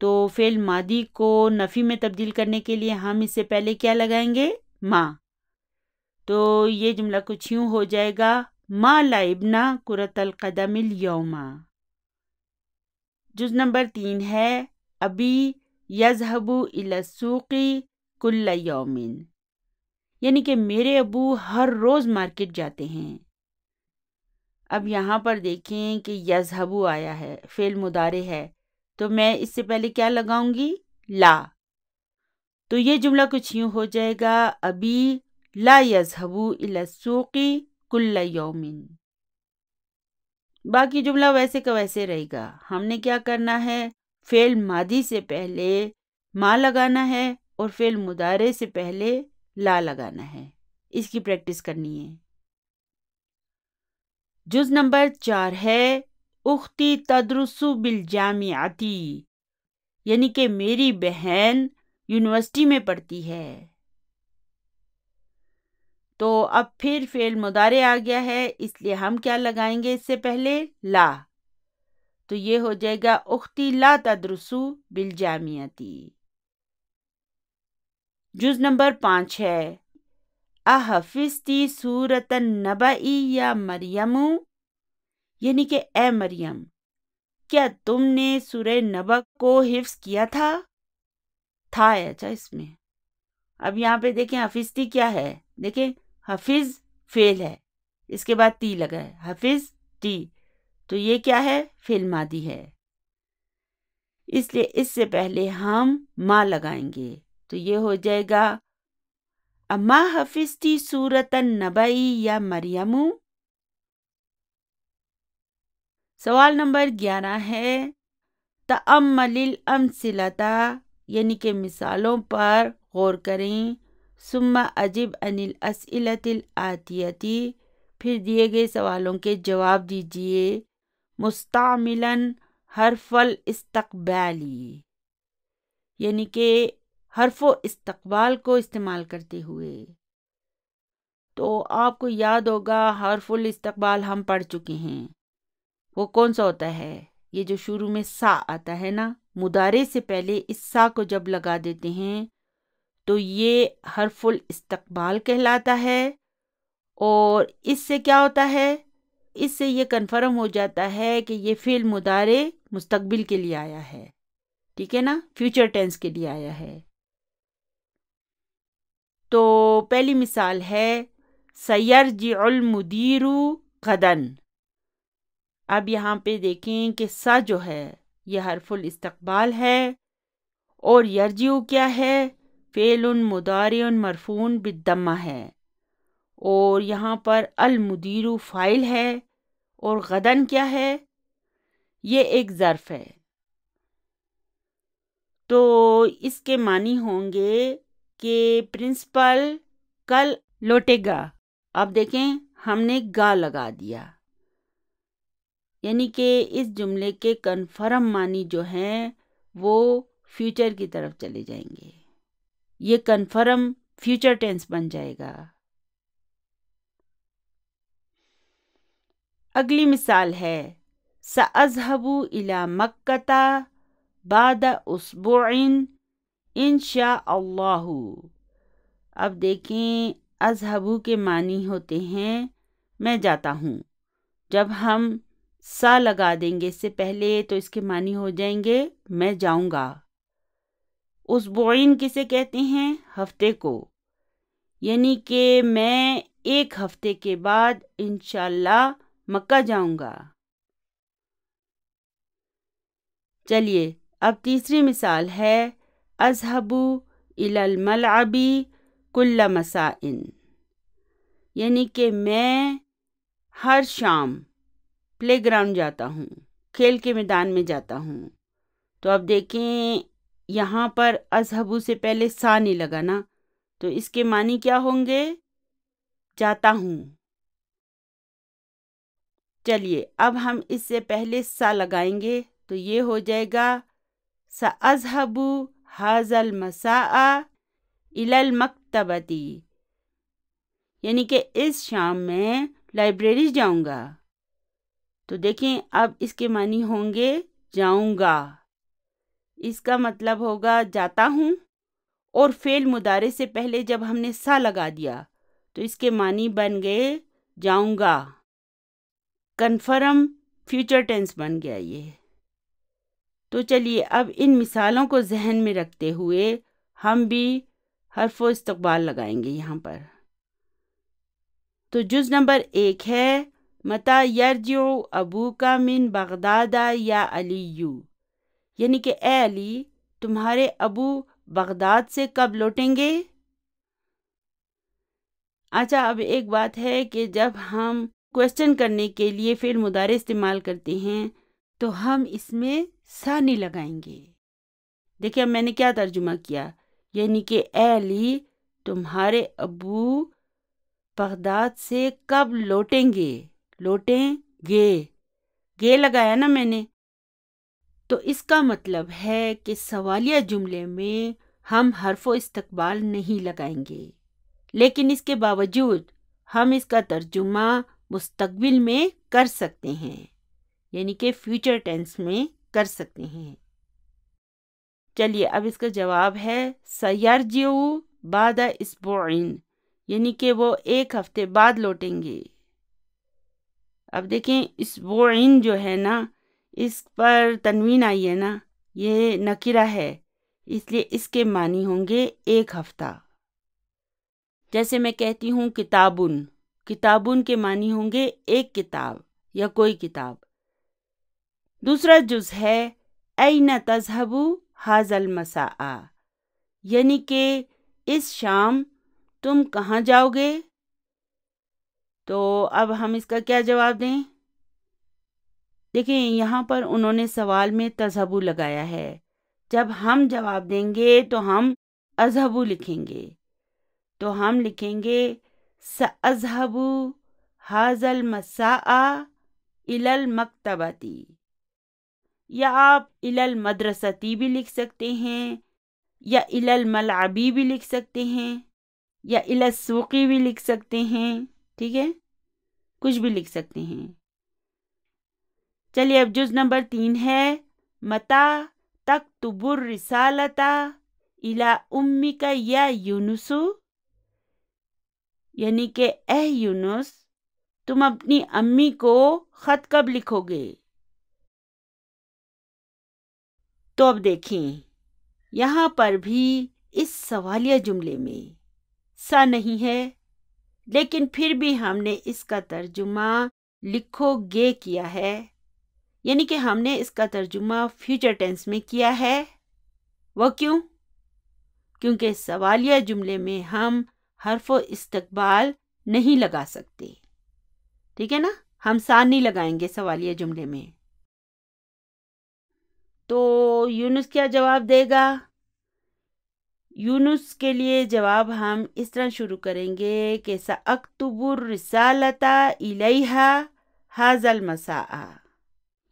تو فعل ماضی کو نفی میں تبدیل کرنے کے لیے ہم اس سے پہلے کیا لگائیں گے؟ ما۔ تو یہ جملہ کچھ یوں ہو جائے گا ما لعبنا کرۃ القدم اليوم۔ جز نمبر 3 ہے ابی یذهب الی السوق کل یوم، یعنی کہ میرے ابو ہر روز مارکیٹ جاتے ہیں۔ اب یہاں پر دیکھیں کہ یذهب آیا ہے، فعل مضارع ہے، تو میں اس سے پہلے کیا لگاؤں گی؟ لا۔ تو یہ جملہ کچھ یوں ہو جائے گا ابی لا یذهب الی السوق کل یوم۔ باقی جملہ ویسے کا ویسے رہے گا۔ ہم نے کیا کرنا ہے؟ فعل ماضی سے پہلے ما لگانا ہے اور فعل مضارع سے پہلے لا لگانا ہے۔ اس کی پریکٹس کرنی ہے۔ جز نمبر 4 ہے اختی تدرس بالجامعۃ، یعنی کہ میری بہن یونیورسٹی میں پڑھتی ہے۔ تو اب پھر فعل مضارع آ گیا ہے، اس لیے ہم کیا لگائیں گے اس سے پہلے؟ لا۔ تو یہ ہو جائے گا اختی لا تدرس بالجامعۃ۔ جز نمبر 5 ہے احفظتی سورۃ النبأ یا مریم، یعنی کہ اے مریم کیا تم نے سورہ نبأ کو حفظ کیا تھا؟ تھا ہے اچھا اس میں۔ اب یہاں پہ دیکھیں حفظتی کیا ہے؟ دیکھیں حفظ فعل ہے، اس کے بعد تی لگا ہے، حفظ تی، تو یہ کیا ہے؟ فعل ماضی ہے، اس لیے اس سے پہلے ہم ما لگائیں گے۔ تو یہ ہو جائے گا اما حفظتی سورۃ النبأ یا مریم۔ سوال نمبر 11 ہے تأمل الامثلۃ، یعنی کہ مثالوں پر غور کریں، ثم اجب عن الاسئلۃ الآتیۃ، پھر دیے گئے سوالوں کے جواب دیجیے مستعملا حرف الاستقبالی، یعنی کہ حرف و استقبال کو استعمال کرتے ہوئے۔ تو آپ کو یاد ہوگا حرف الاستقبال ہم پڑھ چکے ہیں، وہ کون سا ہوتا ہے؟ یہ جو شروع میں سا آتا ہے نا، مضارع سے پہلے اس سا کو جب لگا دیتے ہیں تو یہ حرف الاستقبال کہلاتا ہے، اور اس سے کیا ہوتا ہے، اس سے یہ کنفرم ہو جاتا ہے کہ یہ فعل مضارع مستقبل کے لیے آیا ہے، ٹھیک ہے نا، فیوچر ٹینس کے لیے آیا ہے۔ تو پہلی مثال ہے سیرجع المدیر غداً۔ اب یہاں پہ دیکھیں کہ سا جو ہے یہ حرف الاستقبال ہے، اور یرجع کیا ہے، فعل مضارع مرفوع بالضمہ ہے، اور یہاں پر المدیر فاعل ہے، اور غداً کیا ہے، یہ ایک ظرف ہے۔ تو اس کے معنی ہوں گے کہ پرنسپل کل لوٹے گا۔ اب دیکھیں ہم نے گا لگا دیا، یعنی کہ اس جملے کے کنفرم معنی جو ہیں وہ فیوچر کی طرف چلے جائیں گے، یہ کنفرم فیوچر ٹینس بن جائے گا۔ اگلی مثال ہے سأذهب إلى مکہ بعد اسبوع ان شاء اللہ۔ اب دیکھیں اذهب کے معنی ہوتے ہیں میں جاتا ہوں، جب ہم سا لگا دیں گے اس سے پہلے تو اس کے معنی ہو جائیں گے میں جاؤں گا۔ اسبوعین کسے کہتے ہیں، ہفتے کو، یعنی کہ میں ایک ہفتے کے بعد انشاءاللہ مکہ جاؤں گا۔ چلیے اب تیسری مثال ہے اذهب إلى الملعب كل مساء، یعنی کہ میں ہر شام پلے گراؤنڈ جاتا ہوں، کھیل کے میدان میں جاتا ہوں۔ تو اب دیکھیں یہاں پر اذهب سے پہلے سا نہیں لگا نا، تو اس کے معنی کیا ہوں گے، جاتا ہوں۔ چلیے اب ہم اس سے پہلے سا لگائیں گے تو یہ ہو جائے گا سأذهب هذا المساء إلى المکتبۃ، یعنی کہ اس شام میں لائبریری جاؤں گا۔ تو دیکھیں اب اس کے معنی ہوں گے جاؤں گا، اس کا مطلب ہوگا جاتا ہوں، اور فعل مضارع سے پہلے جب ہم نے سا لگا دیا تو اس کے معنی بن گئے جاؤں گا، کنفرم فیوچر ٹینس بن گیا یہ۔ تو چلیے اب ان مثالوں کو ذہن میں رکھتے ہوئے ہم بھی حرف و استقبال لگائیں گے یہاں پر۔ تو جز نمبر 1 ہے متی یرجع ابوک من بغداد یا علی، یعنی کہ اے علی تمہارے ابو بغداد سے کب لوٹیں گے۔ اچھا اب ایک بات ہے کہ جب ہم کویسچن کرنے کے لیے فعل مضارع استعمال کرتے ہیں تو ہم اس میں سا نہیں لگائیں گے۔ دیکھیں اب میں نے کیا ترجمہ کیا، یعنی کہ اے علی تمہارے ابو بغداد سے کب لوٹیں گے، لوٹیں گے لگایا نا میں نے۔ تو اس کا مطلب ہے کہ سوالیہ جملے میں ہم حرف و استقبال نہیں لگائیں گے، لیکن اس کے باوجود ہم اس کا ترجمہ مستقبل میں کر سکتے ہیں، یعنی کہ فیوچر ٹینس میں کر سکتے ہیں۔ چلیے اب اس کا جواب ہے سیرجع بعد اسبوع، یعنی کہ وہ ایک ہفتے بعد لوٹیں گے۔ اب دیکھیں اسبوعین جو ہے نا اس پر تنوین آئی ہے نا، یہ نکرہ ہے، اس لیے اس کے معنی ہوں گے ایک ہفتہ۔ جیسے میں کہتی ہوں کتابن، کتابن کے معنی ہوں گے ایک کتاب یا کوئی کتاب۔ دوسرا جز ہے این تذهب هذا المساء، یعنی کہ اس شام تم کہاں جاؤ گے۔ تو اب ہم اس کا کیا جواب دیں، دیکھیں یہاں پر انہوں نے سوال میں تذهب لگایا ہے، جب ہم جواب دیں گے تو ہم اذهب لکھیں گے، تو ہم لکھیں گے سأذهب هذا المساء إلى المکتبۃ، یا آپ إلى المدرسۃ بھی لکھ سکتے ہیں، یا إلى الملعب بھی لکھ سکتے ہیں، یا إلى السوق بھی لکھ سکتے ہیں، ٹھیک ہے، کچھ بھی لکھ سکتے ہیں۔ چلیے اب جز نمبر 3 ہے متی تکتب الرسالۃ الا امیکا یا یونسو، یعنی کہ اے یونس تم اپنی امی کو خط کب لکھو گے؟ تو اب دیکھیں یہاں پر بھی اس سوالیہ جملے میں سا نہیں ہے، لیکن پھر بھی ہم نے اس کا ترجمہ لکھو گے کیا ہے، یعنی کہ ہم نے اس کا ترجمہ فیوچر ٹینس میں کیا ہے۔ وہ کیوں؟ کیونکہ سوالیہ جملے میں ہم حرف و استقبال نہیں لگا سکتے، ٹھیک ہے نا، ہم سا نہیں لگائیں گے سوالیہ جملے میں۔ تو یونس کیا جواب دے گا؟ یونس کے لیے جواب ہم اس طرح شروع کریں گے کہ سأکتب الرسالۃ الیہا ھذا المساء،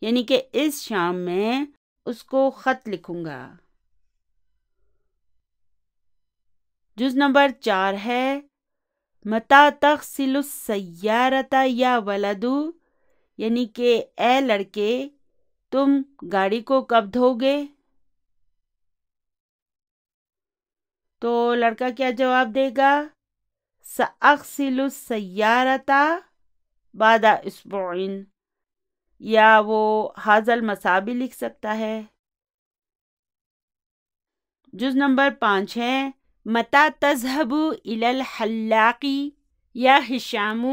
یعنی کہ اس شام میں اس کو خط لکھوں گا۔ جز نمبر 4 ہے متی تغسل السیارۃ یا ولدو، یعنی کہ اے لڑکے تم گاڑی کو کب دھو گے؟ تو لڑکا کیا جواب دے گا؟ سأغسل السیارۃ بعد اسبوع، یا وہ ھذا المساء بھی لکھ سکتا ہے۔ جز نمبر 5 ہے متی تذهب الی الحلاق یا ہشام،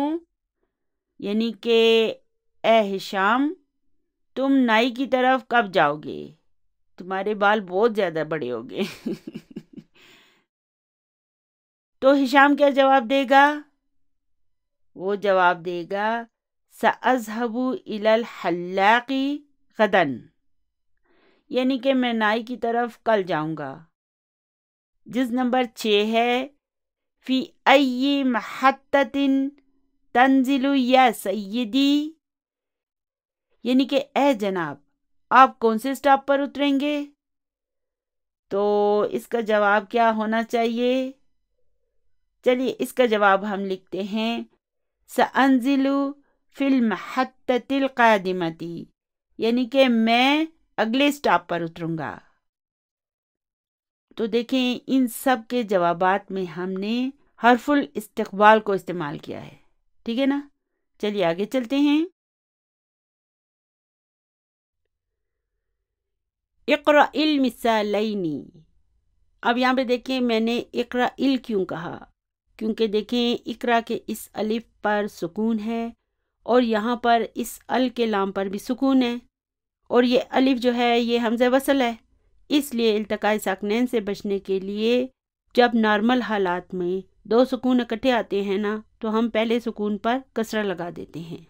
یعنی کہ اے ہشام تم نائی کی طرف کب جاؤ گے؟ تمہارے بال بہت زیادہ بڑے ہو گئے۔ تو ہشام کیا جواب دے گا؟ وہ جواب دے گا سأذهب الی الحلاق غدا، یعنی کہ میں نائی کی طرف کل جاؤں گا۔ جز نمبر 6 ہے فی ای محطۃ تنزل یا سیدی، یعنی کہ اے جناب آپ کون سے اسٹاپ پر اتریں گے؟ تو اس کا جواب کیا ہونا چاہیے؟ چلیے اس کا جواب ہم لکھتے ہیں سأنزل فی المحطۃ القادمۃ، یعنی کہ میں اگلے اسٹاپ پر اتروں گا۔ تو دیکھیں ان سب کے جوابات میں ہم نے حرف الاستقبال کو استعمال کیا ہے، ٹھیک ہے نا۔ چلیے آگے چلتے ہیں۔ اقرأ المثالین، اب یہاں پہ دیکھیں میں نے اقرأ کیوں کہا؟ کیونکہ دیکھیں اقرا کے اس الف پر سکون ہے اور یہاں پر اس ال کے لام پر بھی سکون ہے، اور یہ الف جو ہے یہ حمزہ وصل ہے، اس لیے التقاء ساکنین سے بچنے کے لیے جب نارمل حالات میں 2 سکون اکٹھے آتے ہیں نا تو ہم پہلے سکون پر کسرہ لگا دیتے ہیں۔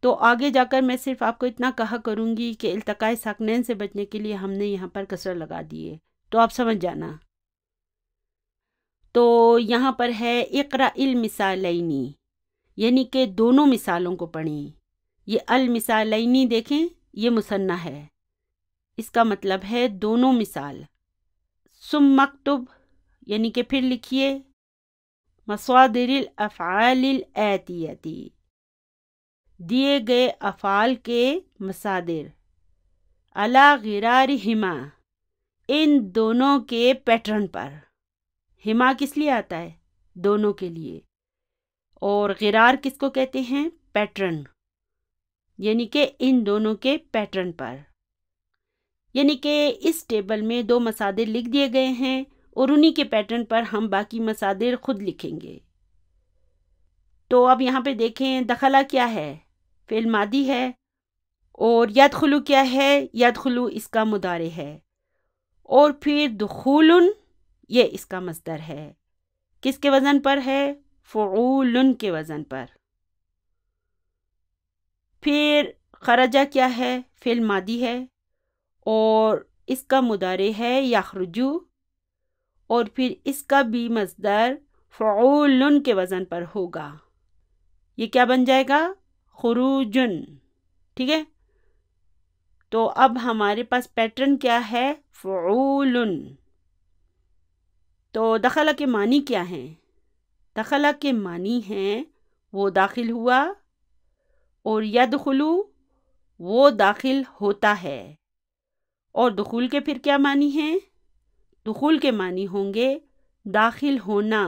تو آگے جا کر میں صرف آپ کو اتنا کہا کروں گی کہ التقاء ساکنین سے بچنے کے لیے ہم نے یہاں پر کسرہ لگا دیے، تو آپ سمجھ جانا۔ تو یہاں پر ہے اقرأ المثالین، یعنی کہ دونوں مثالوں کو پڑھیں۔ یہ المثالین دیکھیں یہ مثنیٰ ہے، اس کا مطلب ہے دونوں مثال۔ ثم اکتب، یعنی کہ پھر لکھیے مصادر الافعال الاتیۃ، دیے گئے افعال کے مصادر، علی غرارہما، ان دونوں کے پیٹرن پر۔ ہما کس لیے آتا ہے؟ دونوں کے لیے، اور غرار کس کو کہتے ہیں؟ پیٹرن، یعنی کہ ان دونوں کے پیٹرن پر، یعنی کہ اس ٹیبل میں 2 مصادر لکھ دیے گئے ہیں اور انہی کے پیٹرن پر ہم باقی مصادر خود لکھیں گے۔ تو اب یہاں پہ دیکھیں دخلہ کیا ہے؟ فعل ماضی ہے، اور یدخلو کیا ہے؟ یدخلو اس کا مضارع ہے، اور پھر دخولن یہ اس کا مصدر ہے، کس کے وزن پر ہے؟ فعولن کے وزن پر۔ پھر خرجہ کیا ہے؟ فعل ماضی ہے اور اس کا مضارع ہے یخرجو، اور پھر اس کا بھی مصدر فعولن کے وزن پر ہوگا، یہ کیا بن جائے گا؟ خروجن، ٹھیک ہے۔ تو اب ہمارے پاس پیٹرن کیا ہے؟ فعولن۔ تو دخلہ کے معنی کیا ہیں؟ دخلہ کے معنی ہیں وہ داخل ہوا، اور یدخلو وہ داخل ہوتا ہے، اور دخول کے پھر کیا معنی ہیں؟ دخول کے معنی ہوں گے داخل ہونا،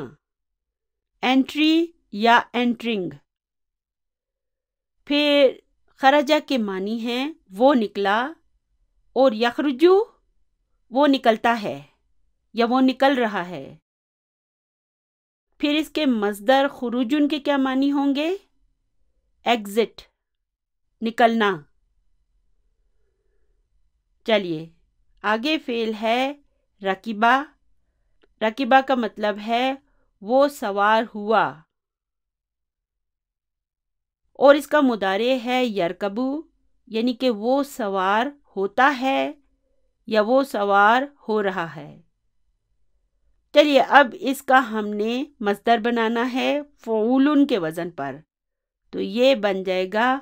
انٹری یا انٹرنگ۔ پھر خرجہ کے معنی ہیں وہ نکلا، اور یخرجو وہ نکلتا ہے یا وہ نکل رہا ہے۔ پھر اس کے مصدر خروجن کے کیا معنی ہوں گے؟ ایگزٹ، نکلنا۔ چلیے آگے فعل ہے رکیبہ۔ رکیبہ کا مطلب ہے وہ سوار ہوا، اور اس کا مضارع ہے یرکبو، یعنی کہ وہ سوار ہوتا ہے یا وہ سوار ہو رہا ہے۔ چلیے اب اس کا ہم نے مصدر بنانا ہے فعولن کے وزن پر، تو یہ بن جائے گا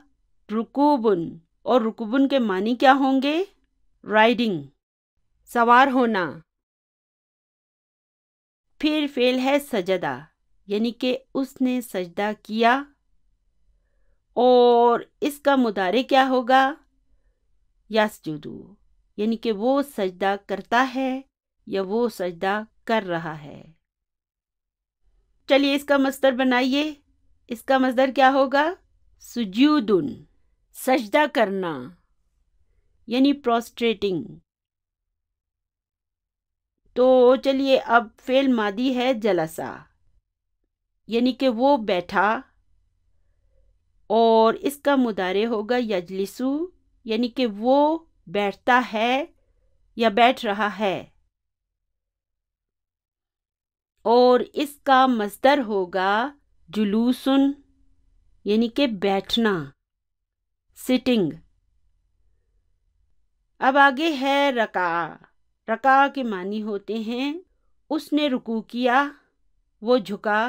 رکوبن، اور رکوبن کے معنی کیا ہوں گے؟ رائڈنگ، سوار ہونا۔ پھر فعل ہے سجدہ، یعنی کہ اس نے سجدہ کیا، اور اس کا مضارع کیا ہوگا؟ یسجدو، یعنی کہ وہ سجدہ کرتا ہے یا وہ سجدہ کر رہا ہے۔ چلیے اس کا مصدر بنائیے۔ اس کا مصدر کیا ہوگا؟ سجودن، سجدہ کرنا، یعنی پروسٹریٹنگ۔ تو چلیے اب فعل ماضی ہے جلسہ، یعنی کہ وہ بیٹھا، اور اس کا مضارع ہوگا یجلسو، یعنی کہ وہ بیٹھتا ہے یا بیٹھ رہا ہے، اور اس کا مصدر ہوگا جلوسن، یعنی کہ بیٹھنا، سٹنگ۔ اب آگے ہے رکع۔ رکع کے معنی ہوتے ہیں اس نے رکوع کیا، وہ جھکا،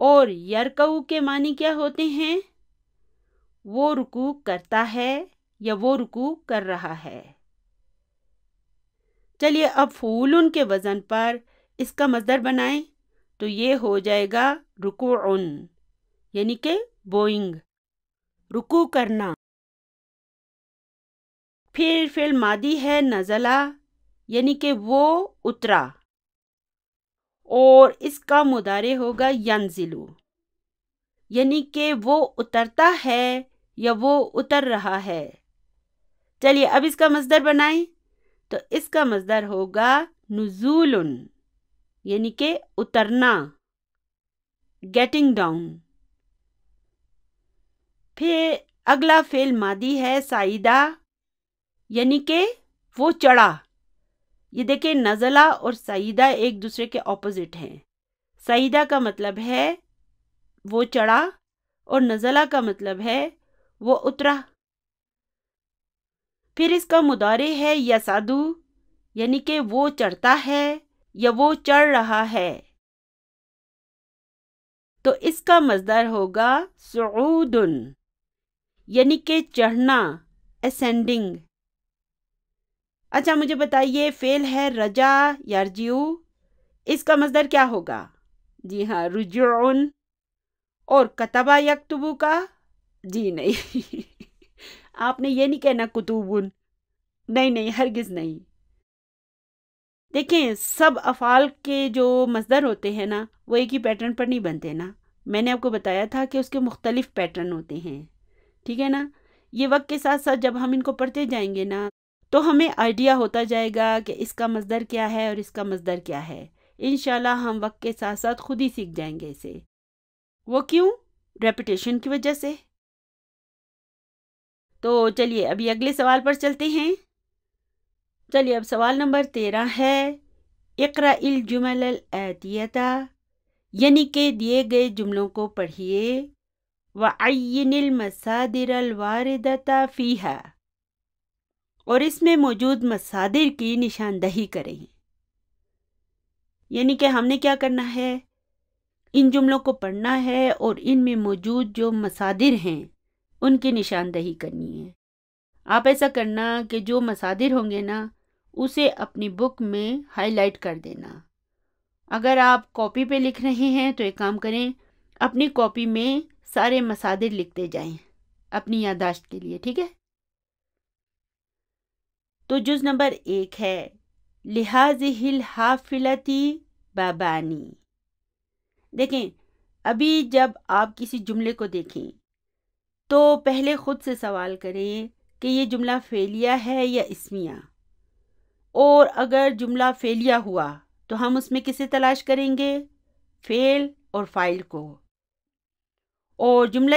اور یرکعو کے معنی کیا ہوتے ہیں؟ وہ رکوع کرتا ہے یا وہ رکوع کر رہا ہے۔ چلیے اب فعولن کے وزن پر اس کا مصدر بنائیں، تو یہ ہو جائے گا رکوعن، یعنی کہ بوئنگ، رکوع کرنا۔ پھر فعل ماضی ہے نزلہ، یعنی کہ وہ اترا، اور اس کا مضارع ہوگا ینزلو، یعنی کہ وہ اترتا ہے یا وہ اتر رہا ہے۔ چلیے اب اس کا مصدر بنائیں، تو اس کا مصدر ہوگا نزولن، یعنی کہ اترنا، گیٹنگ ڈاؤن۔ پھر اگلا فعل ماضی ہے صعیدہ، یعنی کہ وہ چڑھا۔ یہ دیکھیں نزلہ اور صعیدہ ایک دوسرے کے اپوزٹ ہیں۔ صعیدہ کا مطلب ہے وہ چڑھا، اور نزلہ کا مطلب ہے وہ اترا۔ پھر اس کا مضارع ہے یصعدو، یعنی کہ وہ چڑھتا ہے یا وہ چڑھ رہا ہے، تو اس کا مصدر ہوگا صعودن، یعنی کہ چڑھنا، اسینڈنگ۔ اچھا مجھے بتائیے فعل ہے رجا یرجعو، اس کا مصدر کیا ہوگا؟ جی ہاں رجوعن۔ اور کتبہ یکتبو کا؟ جی نہیں آپ نے یہ نہیں کہنا کتبن، نہیں ہرگز نہیں۔ دیکھیں سب افعال کے جو مصدر ہوتے ہیں نا وہ ایک ہی پیٹرن پر نہیں بنتے نا، میں نے آپ کو بتایا تھا کہ اس کے مختلف پیٹرن ہوتے ہیں، ٹھیک ہے نا۔ یہ وقت کے ساتھ ساتھ جب ہم ان کو پڑھتے جائیں گے نا تو ہمیں آئیڈیا ہوتا جائے گا کہ اس کا مصدر کیا ہے اور اس کا مصدر کیا ہے۔ انشاءاللہ ہم وقت کے ساتھ ساتھ خود ہی سیکھ جائیں گے اسے۔ وہ کیوں؟ ریپیٹیشن کی وجہ سے۔ تو چلیے ابھی اگلے سوال پر چلتے ہیں۔ چلیے اب سوال نمبر 13 ہے اقرأ الجمل الآتیہ، یعنی کہ دیے گئے جملوں کو پڑھیے، وعین المصادر الواردۃ فیہا، اور اس میں موجود مصادر کی نشاندہی کریں۔ یعنی کہ ہم نے کیا کرنا ہے؟ ان جملوں کو پڑھنا ہے اور ان میں موجود جو مصادر ہیں ان کی نشاندہی کرنی ہے۔ آپ ایسا کرنا کہ جو مصادر ہوں گے نا اسے اپنی بک میں ہائی لائٹ کر دینا۔ اگر آپ کاپی پہ لکھ رہے ہیں تو ایک کام کریں، اپنی کاپی میں سارے مصادر لکھتے جائیں اپنی یادداشت کے لیے، ٹھیک ہے؟ تو جز نمبر 1 ہے لِهَذِهِ الْحَافِلَةِ بَابَانِ۔ دیکھیں ابھی جب آپ کسی جملے کو دیکھیں تو پہلے خود سے سوال کریں کہ یہ جملہ فعلیہ ہے یا اسمیہ، اور اگر جملہ فعلیہ ہوا تو ہم اس میں کسے تلاش کریں گے؟ فعل اور فاعل کو۔ اور جملہ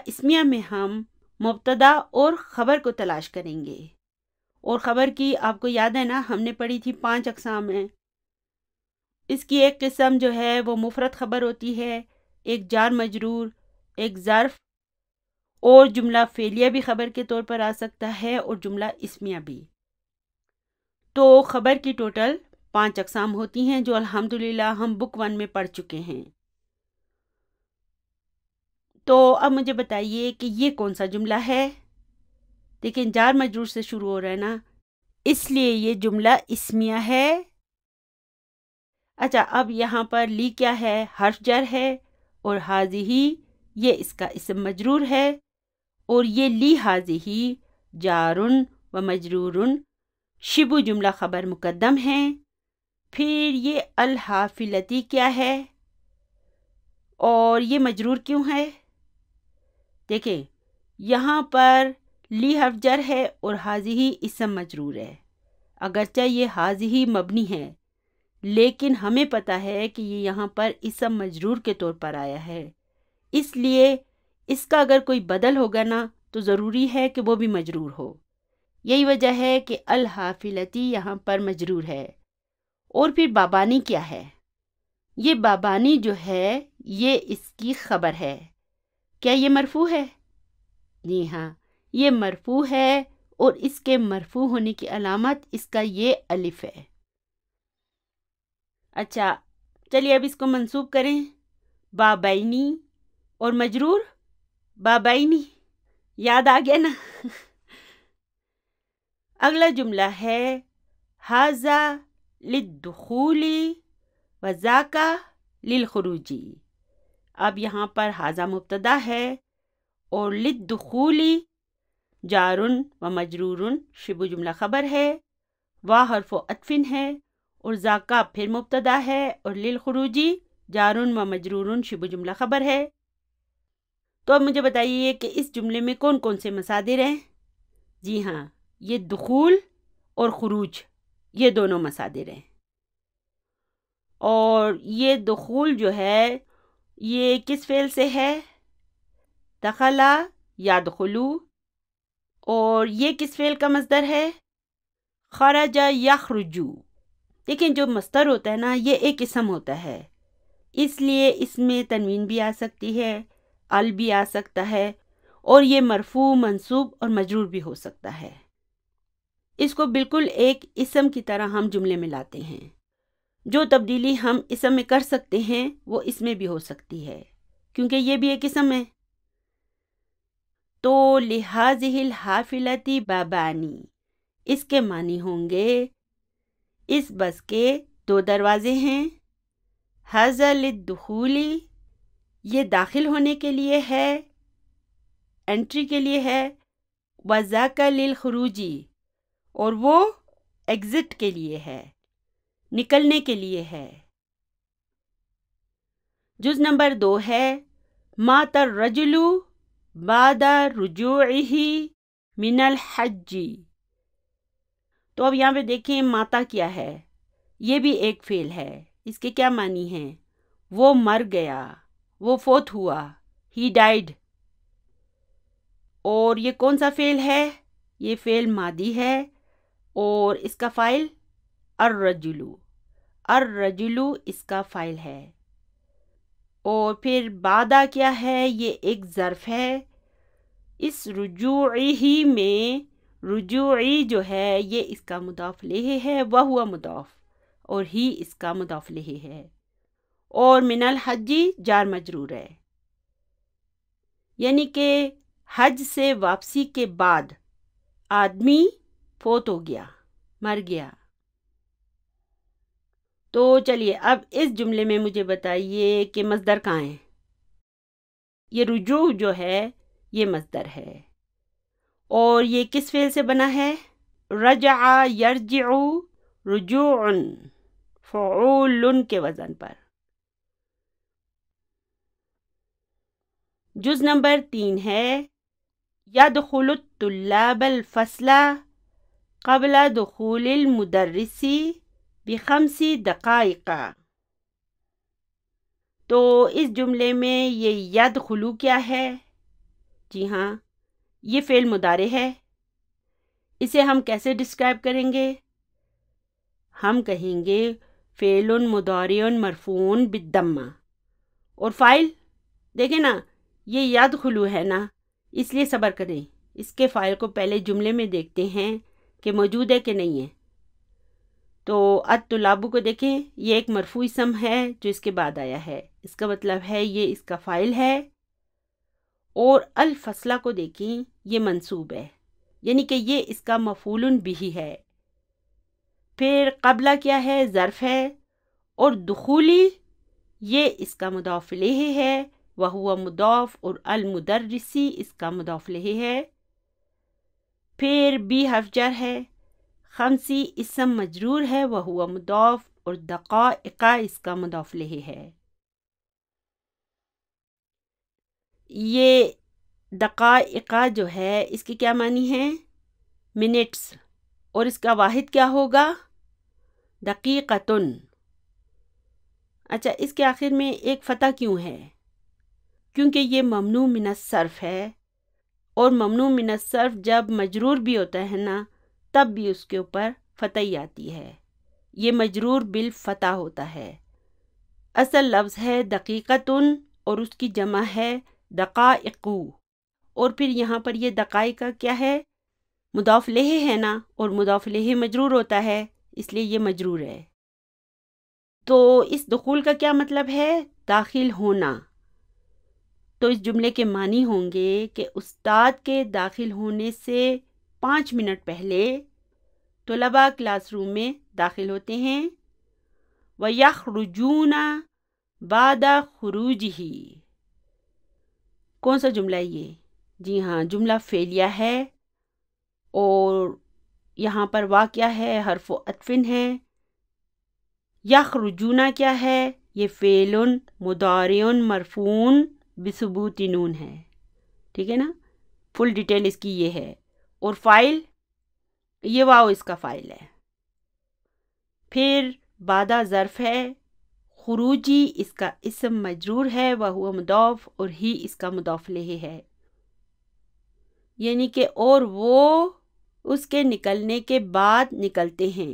اسمیہ میں ہم مبتدا اور خبر کو تلاش کریں گے۔ اور خبر کی آپ کو یاد ہے نا، ہم نے پڑھی تھی 5 اقسام ہیں۔ اس کی ایک قسم جو ہے وہ مفرد خبر ہوتی ہے، ایک جار مجرور، ایک ظرف، اور جملہ فعلیہ بھی خبر کے طور پر آ سکتا ہے اور جملہ اسمیہ بھی۔ تو خبر کی ٹوٹل 5 اقسام ہوتی ہیں جو الحمدللہ ہم بک 1 میں پڑھ چکے ہیں۔ تو اب مجھے بتائیے کہ یہ کون سا جملہ ہے؟ دیکھیں جار مجرور سے شروع ہو رہا ہے نا، اس لیے یہ جملہ اسمیہ ہے۔ اچھا، اب یہاں پر لی کیا ہے؟ حرف جر ہے، اور ہاذہ یہ اس کا اسم مجرور ہے، اور یہ لی ہاذہ جار و مجرور شبہ جملہ خبر مقدم ہے۔ پھر یہ الحافلتی کیا ہے اور یہ مجرور کیوں ہے؟ دیکھیں یہاں پر لی حرف جر ہے اور ہاذہ اسم مجرور ہے، اگرچہ یہ ہاذہ مبنی ہے لیکن ہمیں پتہ ہے کہ یہ یہاں پر اسم مجرور کے طور پر آیا ہے، اس لیے اس کا اگر کوئی بدل ہوگا نا تو ضروری ہے کہ وہ بھی مجرور ہو۔ یہی وجہ ہے کہ الحافلتی یہاں پر مجرور ہے۔ اور پھر بابانی کیا ہے؟ یہ بابانی جو ہے یہ اس کی خبر ہے۔ کیا یہ مرفوع ہے؟ جی ہاں، یہ مرفوع ہے، اور اس کے مرفوع ہونے کی علامت اس کا یہ الف ہے۔ اچھا چلیے اب اس کو منصوب کریں، بابینی، اور مجرور بابینی، یاد آ گیا نا؟ اگلا جملہ ہے ھذا للدخول وذاک للخروج۔ اب یہاں پر ھذا مبتدا ہے اور للدخول جار و مجرور شبہ جملہ خبر ہے، وا حرف عطف ہے، اور ذاکا پھر مبتدا ہے، اور للخروجی جار و مجرور شبہ جملہ خبر ہے۔ تو اب مجھے بتائیے کہ اس جملے میں کون کون سے مصادر ہیں؟ جی ہاں، یہ دخول اور خروج یہ دونوں مصادر ہیں۔ اور یہ دخول جو ہے یہ کس فعل سے ہے؟ دخلا یدخلو۔ اور یہ کس فعل کا مصدر ہے؟ خرج یخرجو۔ دیکھیں جو مصدر ہوتا ہے نا یہ ایک اسم ہوتا ہے، اس لیے اس میں تنوین بھی آ سکتی ہے، ال بھی آ سکتا ہے، اور یہ مرفوع، منصوب اور مجرور بھی ہو سکتا ہے۔ اس کو بالکل ایک اسم کی طرح ہم جملے میں لاتے ہیں۔ جو تبدیلی ہم اسم میں کر سکتے ہیں وہ اس میں بھی ہو سکتی ہے، کیونکہ یہ بھی ایک اسم ہے۔ تو لِهَذِهِ الْحَافِلَةِ بَابَانِ، اس کے معنی ہوں گے اس بس کے 2 دروازے ہیں، ھذا للدخول یہ داخل ہونے کے لیے ہے، انٹری کے لیے ہے، وذاک للخروج اور وہ ایگزٹ کے لیے ہے، نکلنے کے لیے ہے۔ جز نمبر 2 ہے مات الرجل بعد رجوعہ من الحج۔ تو اب یہاں پہ دیکھیں ماتا کیا ہے؟ یہ بھی ایک فعل ہے۔ اس کے کیا معنی ہیں؟ وہ مر گیا، وہ فوت ہوا، ہی ڈائیڈ۔ اور یہ کون سا فعل ہے؟ یہ فعل ماضی ہے، اور اس کا فاعل الرجل، الرجل اس کا فاعل ہے۔ اور پھر بعدہ کیا ہے؟ یہ ایک ظرف ہے۔ اس رجوعی میں رجوعی جو ہے یہ اس کا مضاف الیہ ہے، وہو مضاف، اور ہی اس کا مضاف الیہ ہے، اور من الحج جار مجرور ہے، یعنی کہ حج سے واپسی کے بعد آدمی فوت ہو گیا، مر گیا۔ تو چلیے اب اس جملے میں مجھے بتائیے کہ مصدر کہاں ہے؟ یہ رجوع جو ہے یہ مصدر ہے، اور یہ کس فعل سے بنا ہے؟ رجع یرجع رجوع، فعول کے وزن پر۔ جز نمبر 3 ہے یدخل الطلاب الفصل قبل دخول المدرس ب5 دقائق۔ تو اس جملے میں یہ یدخلو کیا ہے؟ جی ہاں، یہ فعل مضارع ہے۔ اسے ہم کیسے ڈسکرائب کریں گے؟ ہم کہیں گے فعل مضارع مرفوع بالضمہ، اور فاعل دیکھیں نا، یہ یدخلو ہے نا، اس لیے صبر کریں، اس کے فاعل کو پہلے جملے میں دیکھتے ہیں کہ موجود ہے کہ نہیں ہے۔ تو الطلاب کو دیکھیں، یہ ایک مرفوع اسم ہے جو اس کے بعد آیا ہے، اس کا مطلب ہے یہ اس کا فاعل ہے۔ اور الفصلہ کو دیکھیں، یہ منصوب ہے، یعنی کہ یہ اس کا مفعول بھی ہے۔ پھر قبلہ کیا ہے؟ ظرف ہے، اور دخولی یہ اس کا مضاف الیہ ہے، وہو مضاف، اور المدرسی اس کا مضاف الیہ ہے۔ پھر بی حرف جر ہے، خمسی اسم مجرور ہے، وہو مضاف، اور دقائق اس کا مضاف الیہ ہے۔ یہ دقائق جو ہے اس کی کیا معنی ہے؟ منٹس، اور اس کا واحد کیا ہوگا؟ دقیقتن۔ اچھا، اس کے آخر میں ایک فتح کیوں ہے؟ کیونکہ یہ ممنوع من الصرف ہے، اور ممنوع من الصرف جب مجرور بھی ہوتا ہے نا، تب بھی اس کے اوپر فتح ہی آتی ہے، یہ مجرور بالفتح ہوتا ہے۔ اصل لفظ ہے دقیقتن، اور اس کی جمع ہے دقائق، اور پھر یہاں پر یہ دقائق کیا ہے؟ مضاف الیہ ہے نا، اور مضاف الیہ مجرور ہوتا ہے، اس لیے یہ مجرور ہے۔ تو اس دخول کا کیا مطلب ہے؟ داخل ہونا۔ تو اس جملے کے معنی ہوں گے کہ استاد کے داخل ہونے سے 5 منٹ پہلے طلباء کلاس روم میں داخل ہوتے ہیں۔ وَيَخْرُجُونَ بَعْدَ خُرُوجِهِ۔ کون سا جملہ ہے یہ؟ جی ہاں، جملہ فعلیہ ہے، اور یہاں پر واقعہ ہے، حرف عطف ہے۔ یخرجون کیا ہے؟ یہ فعل مضارع مرفوع بثبوت نون ہے، ٹھیک ہے نا؟ فل ڈیٹیل اس کی یہ ہے، اور فاعل یہ واو اس کا فاعل ہے۔ پھر بعدہ ظرف ہے، خروجی اس کا اسم مجرور ہے، وہو مضاف، اور ہی اس کا مضاف الیہ ہے، یعنی کہ اور وہ اس کے نکلنے کے بعد نکلتے ہیں۔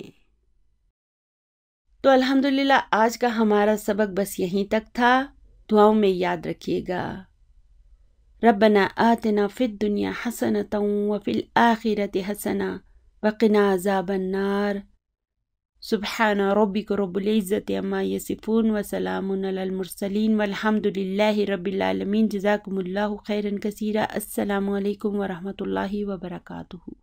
تو الحمدللہ آج کا ہمارا سبق بس یہیں تک تھا۔ دعاؤں میں یاد رکھیے گا، ربنا آتنا فی الدنیا حسنۃ وفی الآخرۃ حسنۃ وقنا عذاب النار۔ سبحان ربک رب العزۃ عما یصفون وسلام علی المرسلین والحمد للہ رب العالمین۔ جزاکم اللہ خیرا کثیرا۔ السلام علیکم ورحمۃ اللہ وبرکاتہ۔